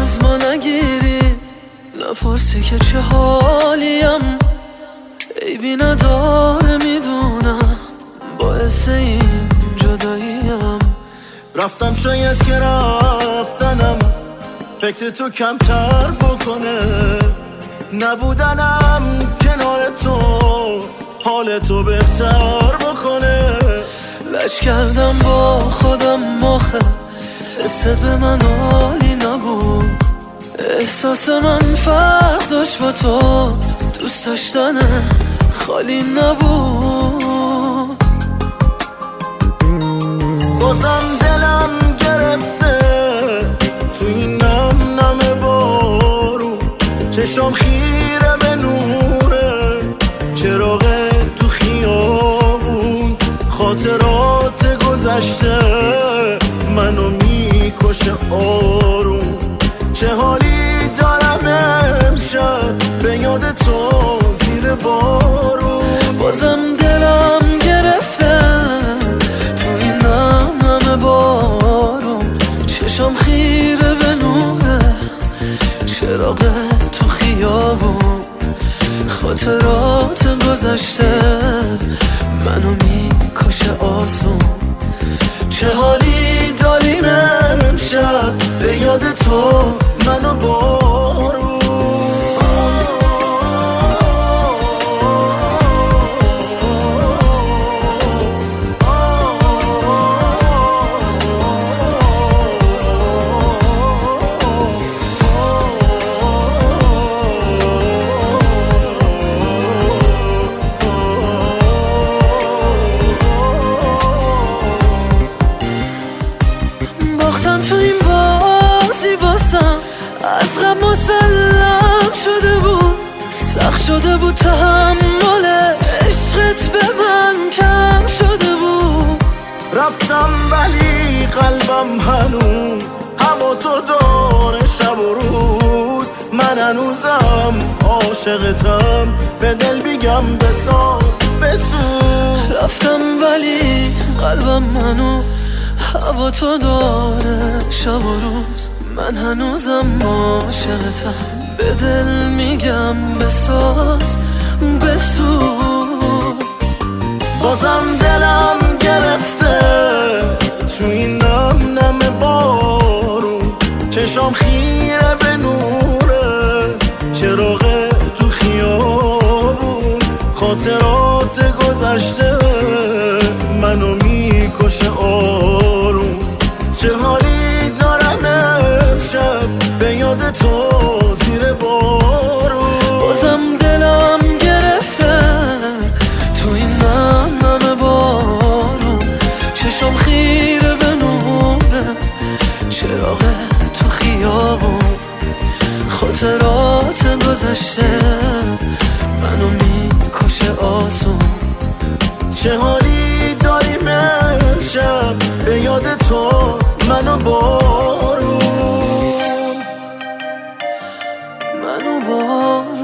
از ما نگیری، نپرسی که چه حالیم، عیبی نداره میدونم، باعث این جداییم. رفتم شاید که رفتنم فکر تو کمتر بکنه، نبودنم کنار تو حال تو بهتر بکنه. لج کردم با خودم آخه حست به من عالی نبود، احساس من فرق داشت با تو، دوست داشتن خالی نبود. بازم دلم گرفته تو این نم نم بارو، چشم خیره به نوره چراغ تو خیابون، خاطرات گذشته منو میکشه آروم. چه حالی دارم امشب به یاد تو زیر بارون. بازم دلم گرفته تو این نم نم بارون، چشم خیره به نوره چراغ تو خیابون، خاطرات گذشته منو میکشه آسون. چه حالی داریم امشب به یاد تو منو بارون. باختم تو این بازی واسم از غم مسلم شده بود، سخت شده بود تحمل عشقت به من کم شده بود. رفتم ولی قلبم هنوز هوا تو داره شب و روز، من هنوزم عاشقتم به دل بیگم بساز بسوز. رفتم ولی قلبم هنوز هوا تو داره شب و روز، من هنوزم عاشقتم به دل میگم بساز بسوز. بازم دلم گرفته تو این نم نم بارون، چشم خیره به نوره چراغ تو خیابون، خاطرات گذشته منو میکشه آروم. چه حالی دارم امشب به یاد تو زیر بارون. بازم دلم گرفته تو این نم نم بارون، چشم خیره به نوره چراغ تو خیابون، خاطرات گذشته منو میکشه آسون. چه حالی داریم امشب به یاد تو منو بارون. منو بارون.